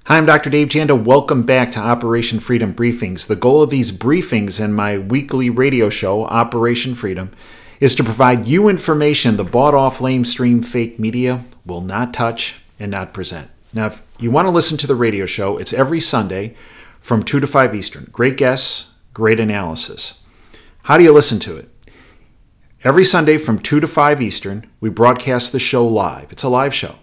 Hi, I'm Dr. Dave Janda. Welcome back to Operation Freedom Briefings. The goal of these briefings in my weekly radio show, Operation Freedom, is to provide you information the bought-off lamestream fake media will not touch and not present. Now, if you want to listen to the radio show, it's every Sunday from 2 to 5 Eastern. Great guests, great analysis. How do you listen to it? Every Sunday from 2 to 5 Eastern, we broadcast the show live. It's a live show.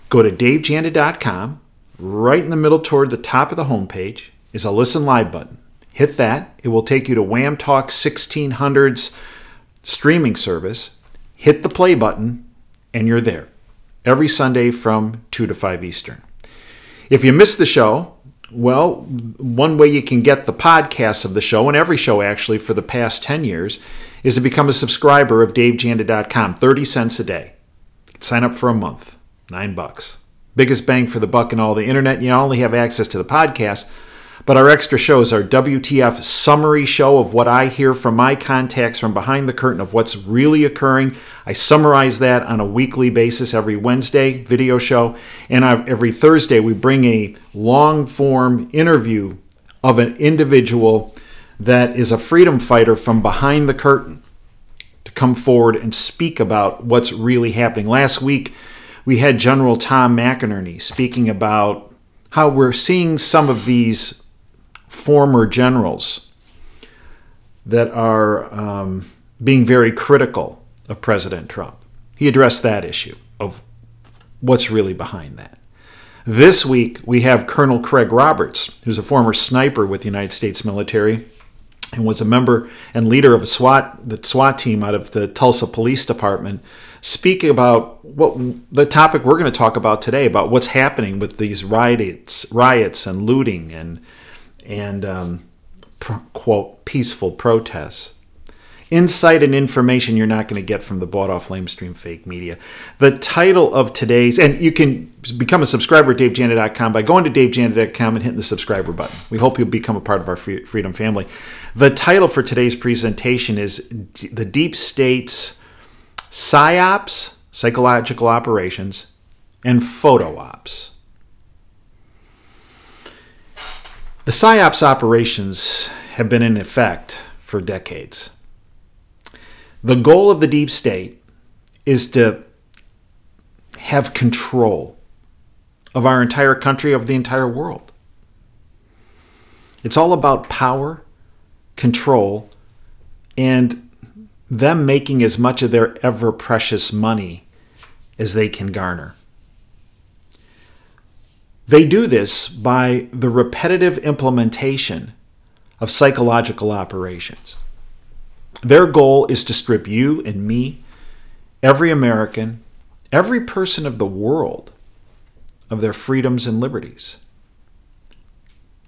Go to davejanda.com. Right in the middle toward the top of the homepage is a Listen Live button. Hit that. It will take you to Wham Talk 1600's streaming service. Hit the play button, and you're there. Every Sunday from 2 to 5 Eastern. If you missed the show, well, one way you can get the podcasts of the show, and every show actually for the past 10 years, is to become a subscriber of davejanda.com. 30 cents a day. Sign up for a month. $9. Biggest bang for the buck in all the internet. You not only have access to the podcast, but our extra shows, our WTF summary show of what I hear from my contacts from behind the curtain of what's really occurring. I summarize that on a weekly basis every Wednesday, video show. And every Thursday, we bring a long-form interview of an individual that is a freedom fighter from behind the curtain to come forward and speak about what's really happening. Last week, we had General Tom McInerney speaking about how we're seeing some of these former generals that are being very critical of President Trump. He addressed that issue of what's really behind that. This week, we have Colonel Craig Roberts, who's a former sniper with the United States military and was a member and leader of the SWAT team out of the Tulsa Police Department, speaking about what the topic we're going to talk about today, about what's happening with these riots and looting and quote, peaceful protests. Insight and information you're not going to get from the bought-off lamestream fake media. The title of today's, and you can become a subscriber at davejanda.com by going to davejanda.com and hitting the subscriber button. We hope you'll become a part of our freedom family. The title for today's presentation is The Deep State's Psy-Ops, Psychological Operations, and Photo Ops. The Psy-Ops operations have been in effect for decades. The goal of the deep state is to have control of our entire country, of the entire world. It's all about power, control, and them making as much of their ever-precious money as they can garner. They do this by the repetitive implementation of psychological operations. Their goal is to strip you and me, every American, every person of the world, of their freedoms and liberties.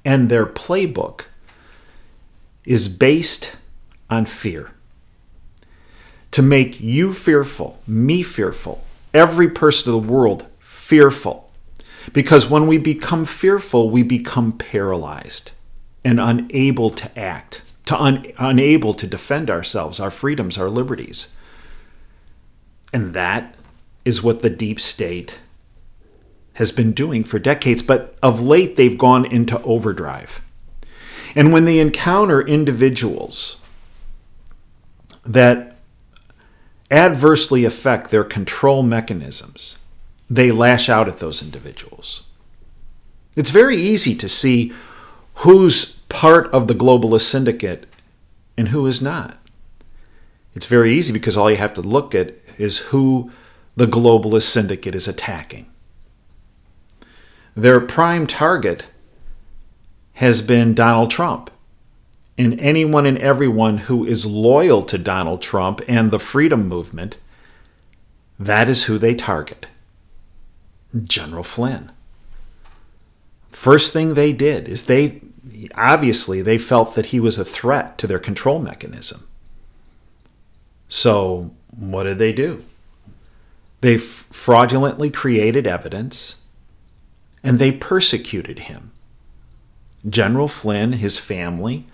And their playbook is based on fear. To make you fearful, me fearful, every person of the world fearful. Because when we become fearful, we become paralyzed and unable to act, unable to defend ourselves, our freedoms, our liberties. And that is what the deep state has been doing for decades. But of late, they've gone into overdrive. And when they encounter individuals that adversely affect their control mechanisms, they lash out at those individuals. It's very easy to see who's part of the globalist syndicate and who is not. It's very easy because all you have to look at is who the globalist syndicate is attacking. Their prime target has been Donald Trump. And anyone and everyone who is loyal to Donald Trump and the freedom movement, that is who they target. General Flynn. First thing they did is they felt that he was a threat to their control mechanism. So what did they do? They fraudulently created evidence and they persecuted him. General Flynn, his family,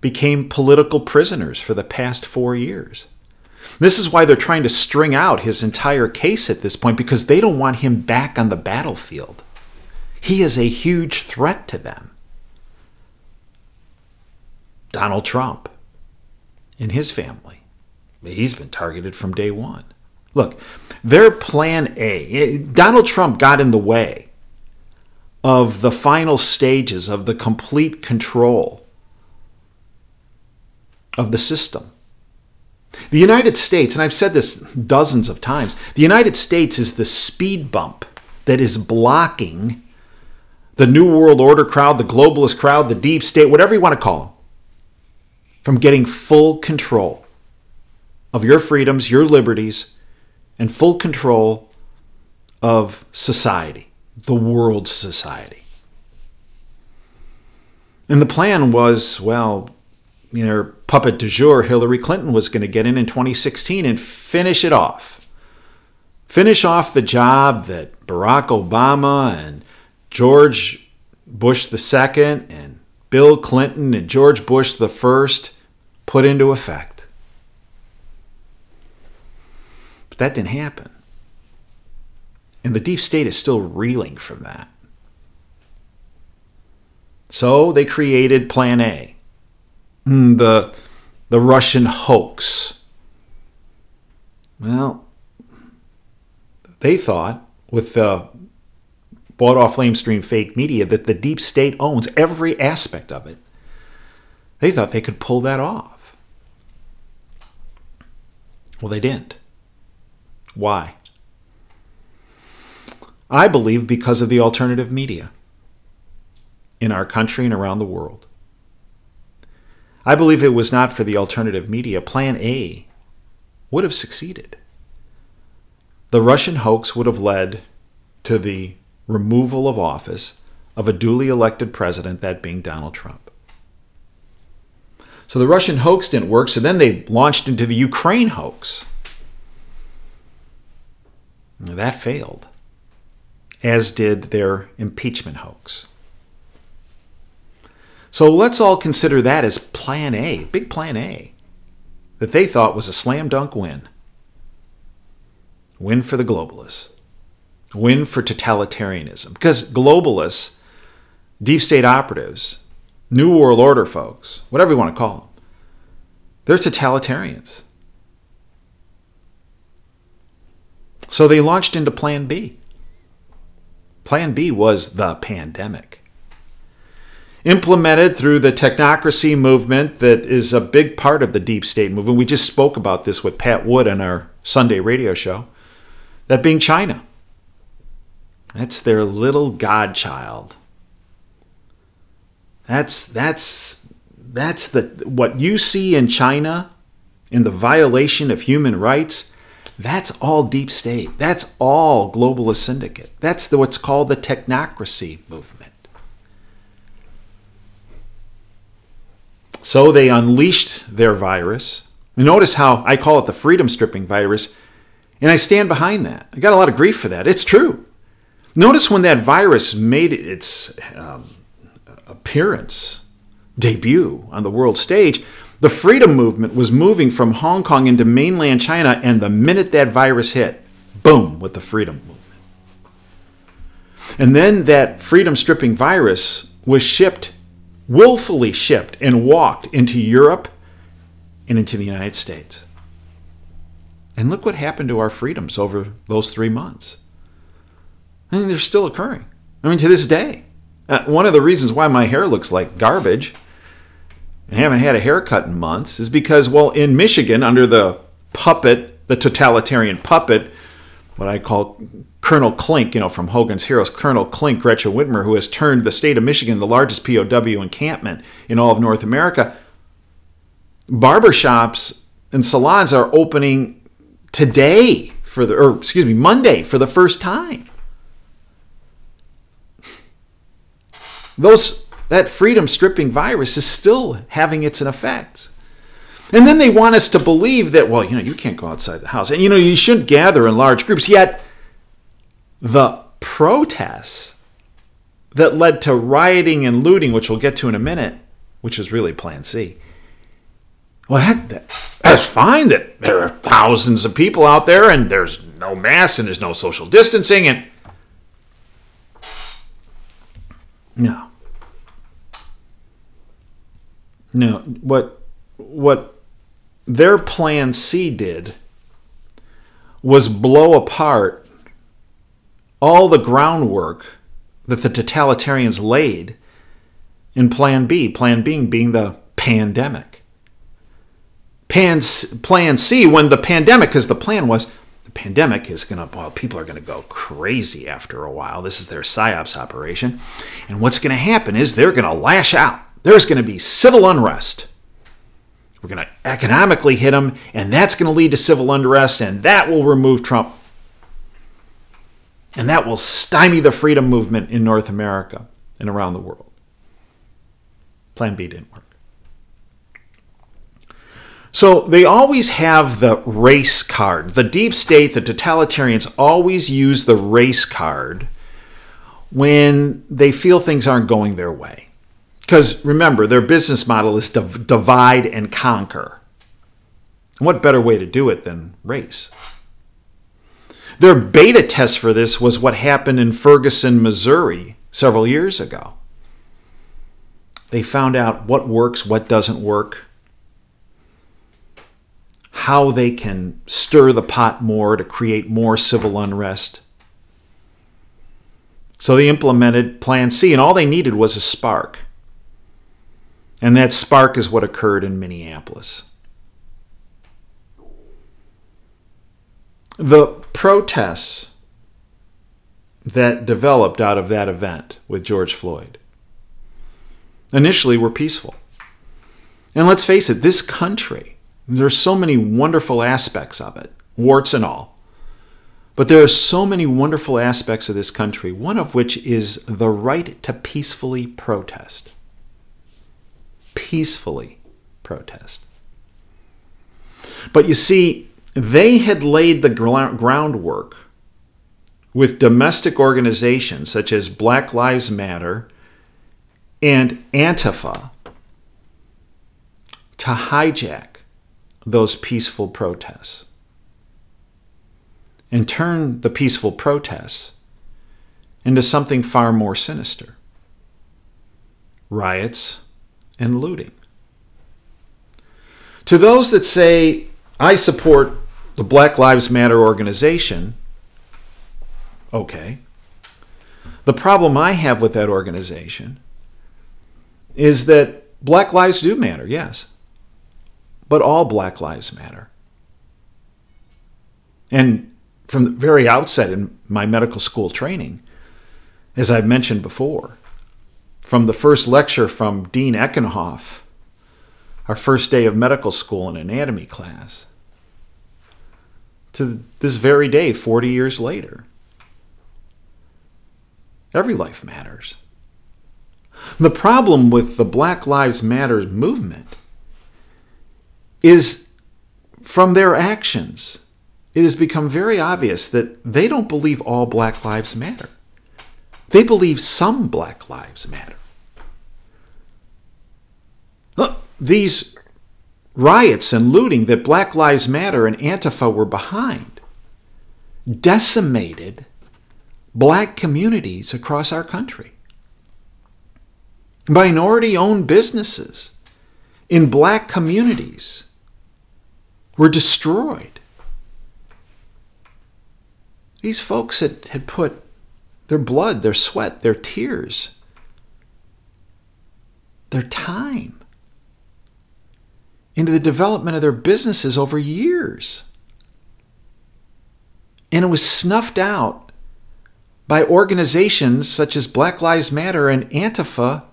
became political prisoners for the past 4 years. This is why they're trying to string out his entire case at this point, because they don't want him back on the battlefield. He is a huge threat to them. Donald Trump and his family, he's been targeted from day one. Look, their plan A, Donald Trump got in the way of the final stages of the complete control of the system. The United States, and I've said this dozens of times, the United States is the speed bump that is blocking the New World Order crowd, the globalist crowd, the deep state, whatever you want to call them, from getting full control of your freedoms, your liberties, and full control of society, the world's society. And the plan was, well, puppet du jour, Hillary Clinton was going to get in 2016 and finish it off. Finish off the job that Barack Obama and George Bush II and Bill Clinton and George Bush I put into effect. But that didn't happen. And the deep state is still reeling from that. So they created Plan A, the Russian hoax. Well, they thought with the bought-off lamestream fake media that the deep state owns every aspect of it. They thought they could pull that off. Well, they didn't. Why? I believe because of the alternative media in our country and around the world. I believe if it was not for the alternative media, Plan A would have succeeded. The Russian hoax would have led to the removal of office of a duly elected president, that being Donald Trump. So the Russian hoax didn't work, so then they launched into the Ukraine hoax. That failed, as did their impeachment hoax. So let's all consider that as Plan A, big Plan A, that they thought was a slam dunk win. Win for the globalists. Win for totalitarianism. Because globalists, deep state operatives, New World Order folks, whatever you want to call them, they're totalitarians. So they launched into Plan B. Plan B was the pandemic. Implemented through the technocracy movement that is a big part of the deep state movement. We just spoke about this with Pat Wood on our Sunday radio show. That being China. That's their little godchild. That's what you see in China in the violation of human rights. That's all deep state. That's all globalist syndicate. That's what's called the technocracy movement. So they unleashed their virus. Notice how I call it the freedom stripping virus, and I stand behind that. I got a lot of grief for that. It's true. Notice when that virus made its debut on the world stage, the freedom movement was moving from Hong Kong into mainland China, and the minute that virus hit, boom, with the freedom movement. And then that freedom-stripping virus was willfully shipped and walked into Europe and into the United States. And look what happened to our freedoms over those 3 months. And they're still occurring. I mean, to this day. One of the reasons why my hair looks like garbage and haven't had a haircut in months is because, well, in Michigan, under the puppet, the totalitarian puppet, what I call Colonel Klink, from Hogan's Heroes, Colonel Klink, Gretchen Whitmer, who has turned the state of Michigan the largest POW encampment in all of North America, barbershops and salons are opening today Monday for the first time. That freedom-stripping virus is still having its effects. And then they want us to believe that, well, you can't go outside the house. And, you shouldn't gather in large groups. Yet, the protests that led to rioting and looting, which we'll get to in a minute, which is really Plan C. Well, that's fine that there are thousands of people out there and there's no mask and there's no social distancing. And No. No. What their Plan C did was blow apart all the groundwork that the totalitarians laid in Plan B. Plan B being the pandemic. Plan C, when the pandemic, because the plan was, the pandemic is going to, well, people are going to go crazy after a while. This is their Psy-Ops operation. And what's going to happen is they're going to lash out. There's going to be civil unrest. We're going to economically hit them, and that's going to lead to civil unrest, and that will remove Trump. And that will stymie the freedom movement in North America and around the world. Plan B didn't work. So they always have the race card. The deep state, the totalitarians always use the race card when they feel things aren't going their way. Because remember, their business model is to divide and conquer. What better way to do it than race? Their beta test for this was what happened in Ferguson, Missouri several years ago. They found out what works, what doesn't work, how they can stir the pot more to create more civil unrest. So they implemented Plan C, and all they needed was a spark. And that spark is what occurred in Minneapolis. The protests that developed out of that event with George Floyd initially were peaceful. And let's face it, this country, there's so many wonderful aspects of it, warts and all. But there are so many wonderful aspects of this country, one of which is the right to peacefully protest. Peacefully protest. But you see, they had laid the groundwork with domestic organizations such as Black Lives Matter and Antifa to hijack those peaceful protests and turn the peaceful protests into something far more sinister. Riots and looting. To those that say, I support the Black Lives Matter organization, okay. The problem I have with that organization is that Black lives do matter, yes. But all Black lives matter. And from the very outset in my medical school training, as I've mentioned before, from the first lecture from Dean Eckenhoff, our first day of medical school in anatomy class, to this very day, 40 years later, every life matters. The problem with the Black Lives Matter movement is from their actions, it has become very obvious that they don't believe all Black lives matter. They believe some Black lives matter. Look, these riots and looting that Black Lives Matter and Antifa were behind decimated Black communities across our country. Minority-owned businesses in Black communities were destroyed. These folks had put their blood, their sweat, their tears, their time into the development of their businesses over years. And it was snuffed out by organizations such as Black Lives Matter and Antifa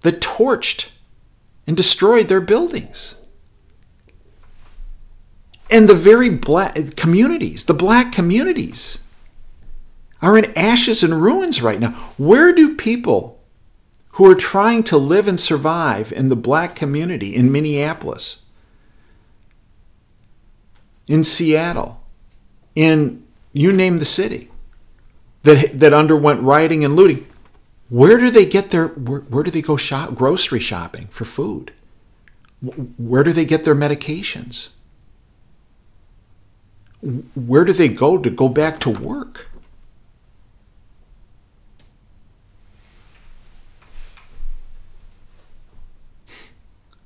that torched and destroyed their buildings. And the very Black communities, the Black communities, are in ashes and ruins right now. Where do people who are trying to live and survive in the Black community in Minneapolis, in Seattle, in you name the city, that underwent rioting and looting, where do they get their, where do they go grocery shopping for food? Where do they get their medications? Where do they go to go back to work?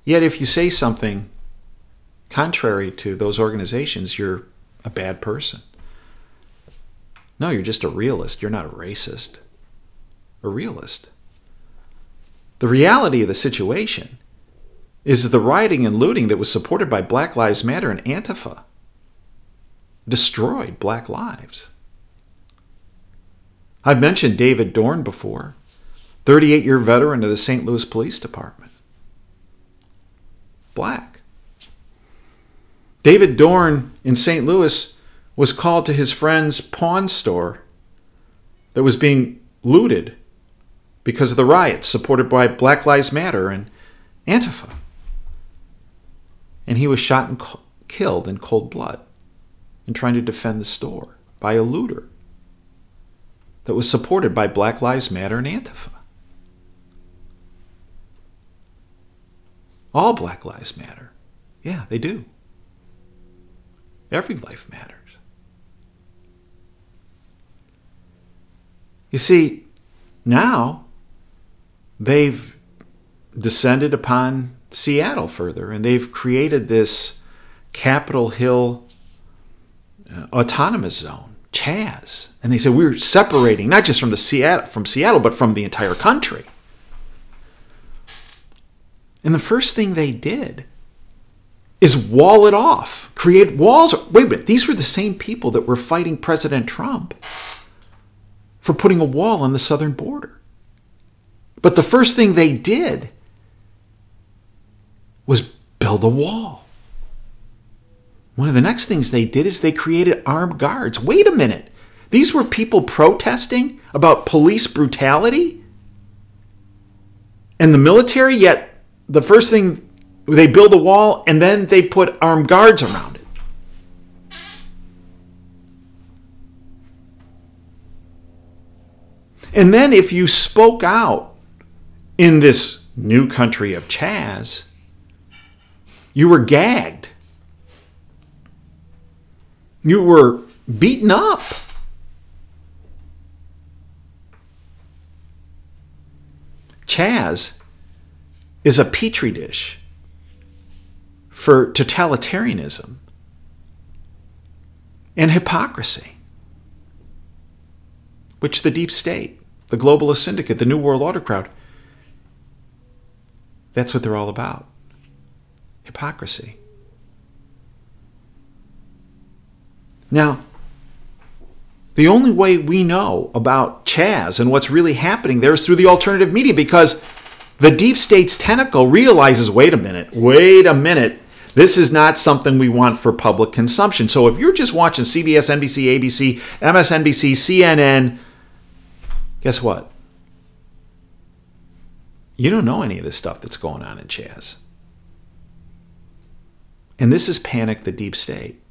Yet if you say something contrary to those organizations, you're a bad person. No, you're just a realist. You're not a racist. A realist. The reality of the situation is that the rioting and looting that was supported by Black Lives Matter and Antifa destroyed black lives. I've mentioned David Dorn before, 38-year veteran of the St. Louis Police Department. Black. David Dorn in St. Louis was called to his friend's pawn store that was being looted because of the riots supported by Black Lives Matter and Antifa. And he was shot and killed in cold blood in trying to defend the store by a looter that was supported by Black Lives Matter and Antifa. All Black Lives Matter. Yeah, they do. Every life matters. You see, now they've descended upon Seattle further, and they've created this Capitol Hill autonomous zone, Chaz. And they said, we're separating not just from Seattle, but from the entire country. And the first thing they did is wall it off, create walls. Wait a minute, these were the same people that were fighting President Trump for putting a wall on the southern border. But the first thing they did was build a wall. One of the next things they did is they created armed guards. Wait a minute. These were people protesting about police brutality and the military, yet the first thing, they build a wall and then they put armed guards around it. And then if you spoke out in this new country of Chaz, you were gagged. You were beaten up. Chaz is a petri dish for totalitarianism and hypocrisy, which the deep state, the globalist syndicate, the New World Order crowd, that's what they're all about. Hypocrisy. Now, the only way we know about Chaz and what's really happening there is through the alternative media, because the deep state's tentacle realizes, wait a minute, this is not something we want for public consumption. So if you're just watching CBS, NBC, ABC, MSNBC, CNN, guess what? You don't know any of this stuff that's going on in Chaz. And this has panicked the deep state.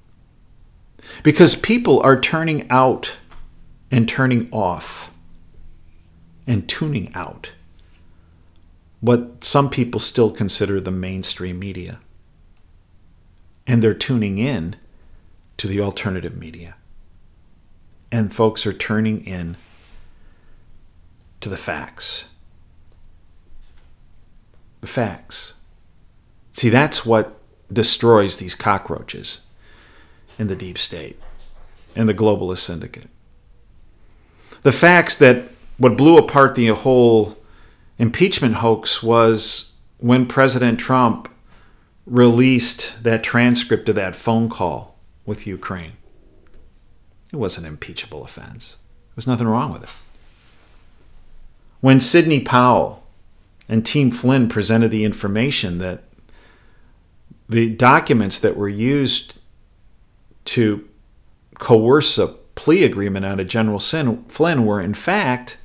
Because people are turning out and turning off and tuning out what some people still consider the mainstream media. And they're tuning in to the alternative media. And folks are turning in to the facts. The facts. See, that's what destroys these cockroaches in the deep state and the globalist syndicate. The facts that what blew apart the whole impeachment hoax was when President Trump released that transcript of that phone call with Ukraine. It was an impeachable offense. There was nothing wrong with it. When Sidney Powell and Team Flynn presented the information that the documents that were used to coerce a plea agreement out of General Flynn were in fact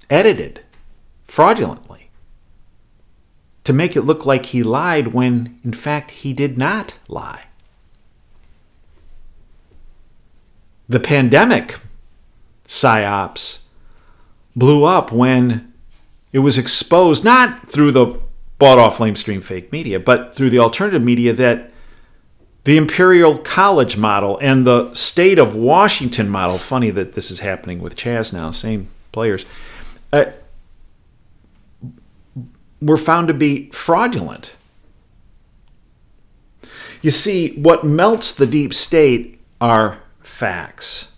edited fraudulently to make it look like he lied when in fact he did not lie. The pandemic Psy-Ops blew up when it was exposed, not through the bought-off lamestream fake media, but through the alternative media, that the Imperial College model and the state of Washington model, funny that this is happening with Chaz now, same players, were found to be fraudulent. You see, what melts the deep state are facts.